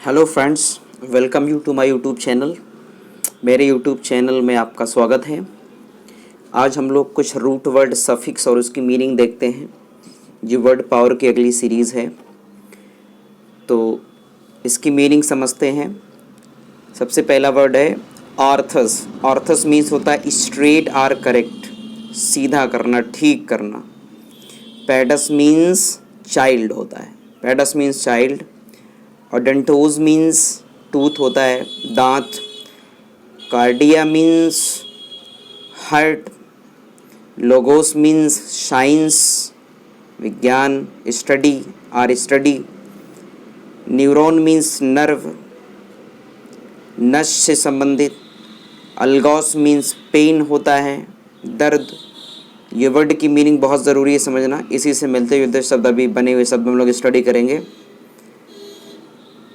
Hello friends, welcome you to my YouTube channel. मेरे YouTube channel में आपका स्वागत है। आज हम लोग कुछ रूट वर्ड सफिक्स और उसकी मीनिंग देखते हैं। ये वर्ड पावर की अगली सीरीज़ है, तो इसकी मीनिंग समझते हैं। सबसे पहला वर्ड है ऑर्थस। ऑर्थस मीन्स होता है स्ट्रेट आर करेक्ट, सीधा करना, ठीक करना। पेडस मीन्स चाइल्ड होता है, pedos means child. Odontos means tooth होता है, दांत। Cardia means heart. Logos means science, विज्ञान, study or study. Neuron means nerve, नस से संबंधित। अलगॉस मीन्स पेन होता है, दर्द। ये वर्ड की मीनिंग बहुत ज़रूरी है समझना। इसी से मिलते जुलते शब्द, अभी बने हुए शब्द हम लोग स्टडी करेंगे।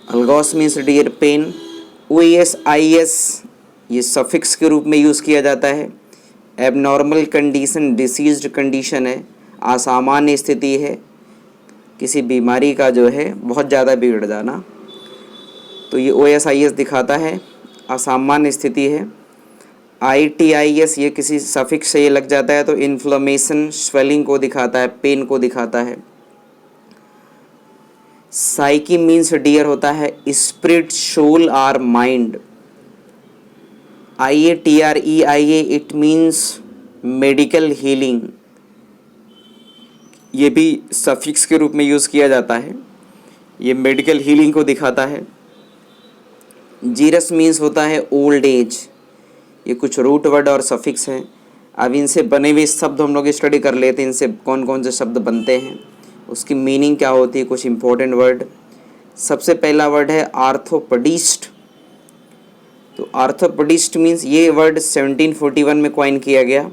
Algos means dear, pain. OES IES ये सफिक्स के रूप में यूज़ किया जाता है। एबनॉर्मल कंडीशन, डिसीज्ड कंडीशन है, असामान्य स्थिति है, किसी बीमारी का जो है बहुत ज़्यादा बिगड़ जाना, तो ये OS IES दिखाता है, असामान्य स्थिति है। ITIS ये किसी सफिक्स से ये लग जाता है तो इन्फ्लेमेशन, स्वेलिंग को दिखाता है, पेन को दिखाता है। साइकी मीन्स डियर होता है, spirit, soul or mind. IATREIA it means medical healing, ये भी सफिक्स के रूप में यूज़ किया जाता है, ये मेडिकल हीलिंग को दिखाता है। जीरस मीन्स होता है ओल्ड एज। ये कुछ रूट वर्ड और सफिक्स हैं। अब इनसे बने हुए शब्द हम लोग स्टडी कर लेते हैं, इनसे कौन कौन से शब्द बनते हैं, उसकी मीनिंग क्या होती है, कुछ इंपॉर्टेंट वर्ड। सबसे पहला वर्ड है आर्थोपेडिस्ट। तो आर्थोपेडिस्ट मीन्स ये वर्ड 1741 में कॉइन किया गया।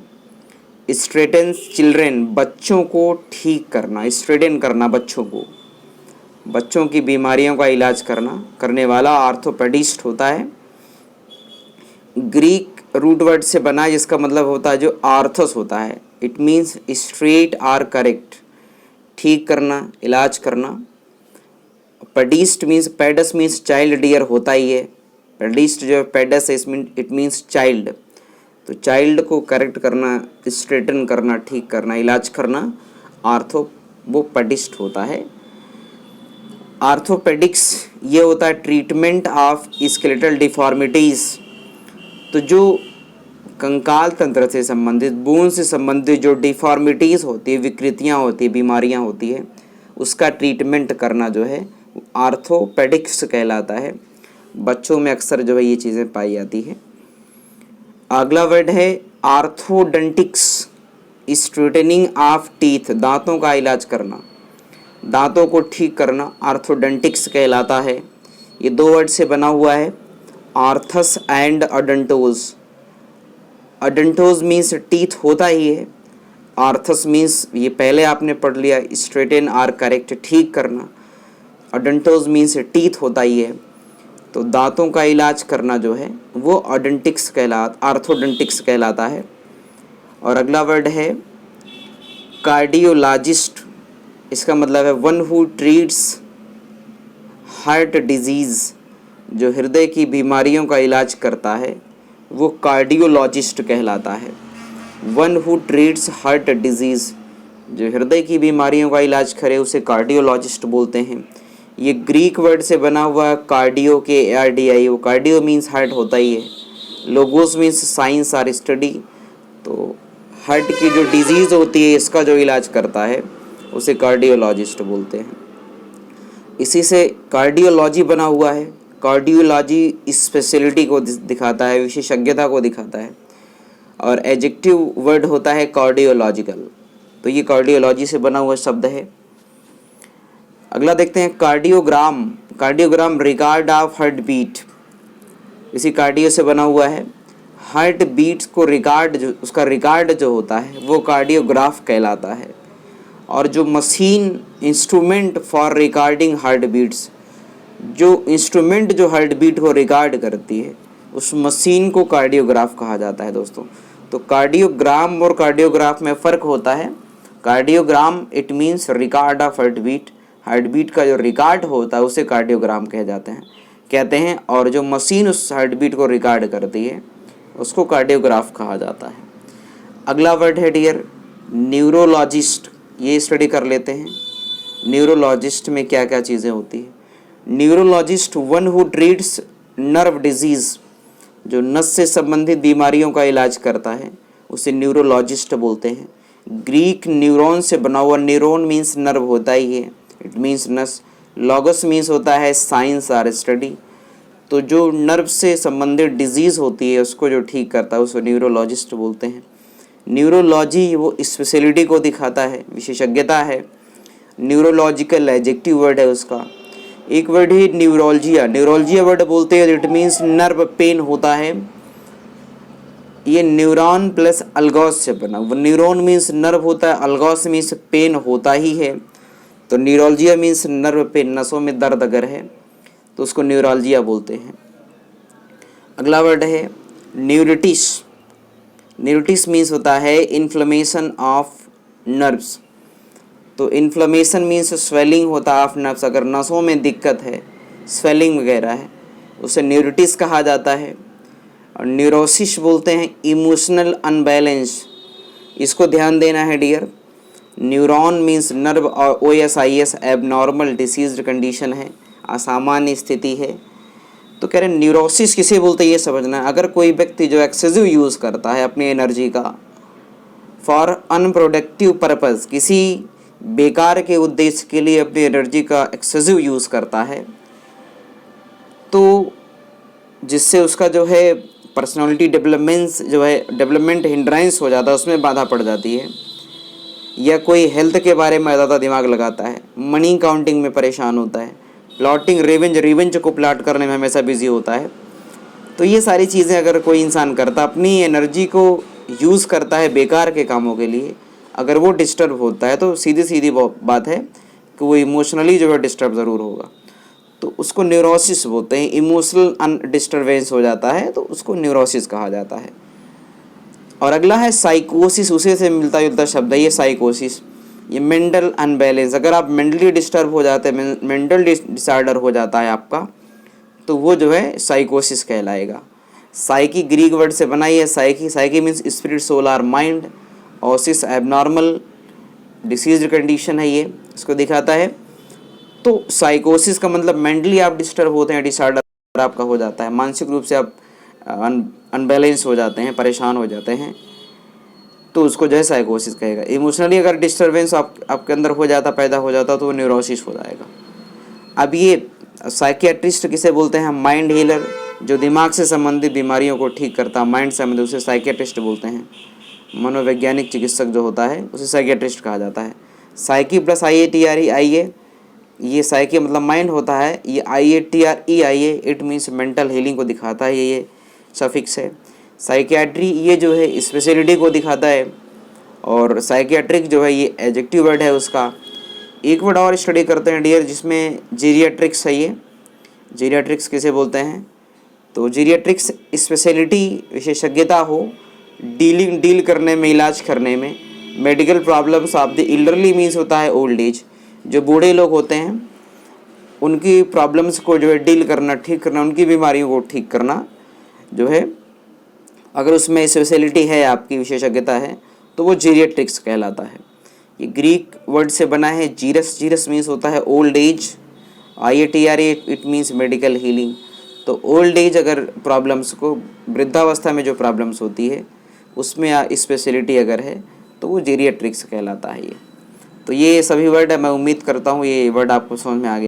स्ट्रेटन्स चिल्ड्रेन, बच्चों को ठीक करना, स्ट्रेटन करना बच्चों को, बच्चों की बीमारियों का इलाज करने वाला आर्थोपेडिस्ट होता है। ग्रीक रूट वर्ड से बना, जिसका मतलब होता है जो आर्थस होता है, it means straight or correct, ठीक करना, इलाज करना। पेडिस्ट मीन्स, पेडस मीन्स चाइल्ड डियर होता ही है। पेडिस्ट जो पेडस है इट मीन्स चाइल्ड, तो चाइल्ड को करेक्ट करना, स्ट्रेटन करना, ठीक करना, इलाज करना, आर्थो वो पेडिस्ट होता है। आर्थोपेडिक्स ये होता है ट्रीटमेंट ऑफ स्केलेटल डिफॉर्मिटीज़। तो जो कंकाल तंत्र से संबंधित, बोन से संबंधित जो डिफॉर्मिटीज़ होती है, विकृतियाँ होती है, बीमारियाँ होती है, उसका ट्रीटमेंट करना जो है आर्थोपेडिक्स कहलाता है। बच्चों में अक्सर जो है ये चीज़ें पाई जाती है। अगला वर्ड है आर्थोडंटिक्स, स्ट्रेटनिंग ऑफ टीथ, दांतों का इलाज करना, दांतों को ठीक करना, आर्थोडंटिक्स कहलाता है। ये दो वर्ड से बना हुआ है, आर्थस एंड अडंटोज। अडंटोज मीन्स टीथ होता ही है, आर्थस मीन्स ये पहले आपने पढ़ लिया, स्ट्रेटन आर करेक्ट, ठीक करना। अडंटोज मीन्स टीथ होता ही है, तो दांतों का इलाज करना जो है वो आर्थोडंटिक्स कहलाता है। और अगला वर्ड है कार्डियोलॉजिस्ट। इसका मतलब है one who treats heart disease, जो हृदय की बीमारियों का इलाज करता है वो कार्डियोलॉजिस्ट कहलाता है। One who treats heart disease, जो हृदय की बीमारियों का इलाज करे उसे कार्डियोलॉजिस्ट बोलते हैं। ये ग्रीक वर्ड से बना हुआ कार्डियो के ARDI, वो कार्डियो मीन्स हार्ट होता ही है। लोगोस मीन्स साइंस आर स्टडी, तो हार्ट की जो डिजीज़ होती है इसका जो इलाज करता है उसे कार्डियोलॉजिस्ट बोलते हैं। इसी से कार्डियोलॉजी बना हुआ है। कार्डियोलॉजी स्पेशलिटी को दिखाता है, विशेषज्ञता को दिखाता है। और एडजेक्टिव वर्ड होता है कार्डियोलॉजिकल, तो ये कार्डियोलॉजी से बना हुआ शब्द है। अगला देखते हैं cardiogram. Cardiogram record of heart beat, इसी कार्डियो से बना हुआ है। हार्ट बीट्स को रिकॉर्ड, जो उसका रिकॉर्ड जो होता है वो कार्डियोग्राफ कहलाता है। और जो machine, instrument for recording heart beats, जो इंस्ट्रूमेंट जो हार्ट बीट को रिकॉर्ड करती है उस मशीन को कार्डियोग्राफ कहा जाता है दोस्तों। तो कार्डियोग्राम और कार्डियोग्राफ में फ़र्क होता है। Cardiogram it means record of heart beat, heart beat का जो रिकॉर्ड होता है उसे कार्डियोग्राम कहे जाते हैं। कहते हैं, और जो मशीन उस हार्ट बीट को रिकॉर्ड करती है उसको कार्डियोग्राफ कहा जाता है। अगला वर्ड है डियर न्यूरोलॉजिस्ट। ये स्टडी कर लेते हैं न्यूरोलॉजिस्ट में क्या क्या चीज़ें होती है। Neurologist one who treats nerve disease, जो नस से संबंधित बीमारियों का इलाज करता है उसे न्यूरोलॉजिस्ट बोलते हैं। ग्रीक न्यूरॉन से बना हुआ, न्यूरॉन मीन्स नर्व होता ही है, इट मीन्स नस। लॉगस मीन्स होता है साइंस और स्टडी। तो जो नर्व से संबंधित डिजीज़ होती है उसको जो ठीक करता है उसको न्यूरोलॉजिस्ट बोलते हैं। न्यूरोलॉजी वो स्पेशलिटी को दिखाता है, विशेषज्ञता है। न्यूरोलॉजिकल एडजेक्टिव वर्ड है उसका। एक वर्ड है न्यूरोलजिया। न्यूरोलजिया वर्ड बोलते हैं, इट मीन्स नर्व पेन होता है। ये न्यूरॉन प्लस अलगॉस से बना। वो न्यूरॉन मीन्स नर्व होता है, अलगॉस मीन्स पेन होता ही है। तो न्यूरोलजिया मीन्स नर्व पेन, नसों में दर्द अगर है तो उसको न्यूरोलजिया बोलते हैं। अगला वर्ड है न्यूरिटिस। न्यूरिटिस मीन्स होता है इन्फ्लेमेशन ऑफ नर्व्स। तो इन्फ्लेमेशन मीन्स स्वेलिंग होता है ऑफ नर्व्स। अगर नसों में दिक्कत है, स्वेलिंग वगैरह है, उसे न्यूरिटिस कहा जाता है। और न्यूरोसिस बोलते हैं इमोशनल अनबैलेंस। इसको ध्यान देना है डियर। न्यूरॉन मीन्स नर्व और OSIS एबनॉर्मल डिसीज कंडीशन है, असामान्य स्थिति है। तो कह रहे हैं न्यूरोसिस किसे बोलते हैं ये समझना है। अगर कोई व्यक्ति जो एक्सेसिव यूज़ करता है अपनी एनर्जी का फॉर अनप्रोडक्टिव पर्पज़, किसी बेकार के उद्देश्य के लिए अपनी एनर्जी का एक्सेसिव यूज़ करता है, तो जिससे उसका जो है पर्सनालिटी डेवलपमेंट हिंड्रेंस हो जाता है, उसमें बाधा पड़ जाती है। या कोई हेल्थ के बारे में ज़्यादा दिमाग लगाता है, मनी काउंटिंग में परेशान होता है, प्लॉटिंग रिवेंज को प्लाट करने में हमेशा बिजी होता है। तो ये सारी चीज़ें अगर कोई इंसान करता, अपनी एनर्जी को यूज़ करता है बेकार के कामों के लिए, अगर वो डिस्टर्ब होता है तो सीधी सीधी बात है कि वो इमोशनली जो है डिस्टर्ब ज़रूर होगा। तो उसको न्यूरोसिस बोलते हैं। इमोशनल डिस्टर्बेंस हो जाता है तो उसको न्यूरोसिस कहा जाता है। और अगला है साइकोसिस। उसे से मिलता जुलता शब्द है ये साइकोसिस। ये मेंटल अनबैलेंस। अगर आप मेंटली डिस्टर्ब हो जाते हैं, मेंटल डिसऑर्डर हो जाता है आपका, तो वो जो है साइकोसिस कहलाएगा। साइकी ग्रीक वर्ड से बना है साइकी मीन्स स्पिरिट, सोल और mind. Oasis abnormal disease condition है, ये इसको दिखाता है। तो साइकोसिस का मतलब मेंटली आप डिस्टर्ब होते हैं, डिसऑर्डर आपका हो जाता है, मानसिक रूप से आप अनबैलेंस हो जाते हैं, परेशान हो जाते हैं, तो उसको जो है साइकोसिस कहेगा। इमोशनली अगर डिस्टर्बेंस आपके अंदर हो जाता, पैदा हो जाता, तो वो न्यूरोसिस हो जाएगा। अब ये साइकियाट्रिस्ट किसे बोलते हैं? माइंड हीलर, जो दिमाग से संबंधित बीमारियों को ठीक करता है, माइंड से संबंधित, उसे साइकियाट्रिस्ट बोलते हैं। मनोवैज्ञानिक चिकित्सक जो होता है उसे साइकियाट्रिस्ट कहा जाता है। साइकी प्लस IATRE, ये साइकी मतलब माइंड होता है, ये IATRE it means mental healing को दिखाता है, ये सफिक्स है। साइकियाट्री ये जो है स्पेशलिटी को दिखाता है, और साइकियाट्रिक जो है ये एडजेक्टिव वर्ड है उसका। एक वर्ड और स्टडी करते हैं डियर, जिसमें जीरियाट्रिक्स है। ये जीरियाट्रिक्स किसे बोलते हैं? तो जीरियाट्रिक्स स्पेशलिटी, विशेषज्ञता हो डील करने में, इलाज करने में। Medical problems of the elderly means होता है ओल्ड एज। जो बूढ़े लोग होते हैं उनकी प्रॉब्लम्स को जो है डील करना, ठीक करना, उनकी बीमारियों को ठीक करना जो है, अगर उसमें स्पेशलिटी है, आपकी विशेषज्ञता है, तो वो जीरियाट्रिक्स कहलाता है। ये ग्रीक वर्ड से बना है जीरस मीन्स होता है old age. IATRE it means medical healing. तो ओल्ड एज अगर प्रॉब्लम्स को, वृद्धावस्था में जो प्रॉब्लम्स होती है उसमें स्पेशलिटी अगर है तो वो जीरियाट्रिक्स कहलाता है। ये तो ये सभी वर्ड है, मैं उम्मीद करता हूँ ये वर्ड आपको समझ में आ गया।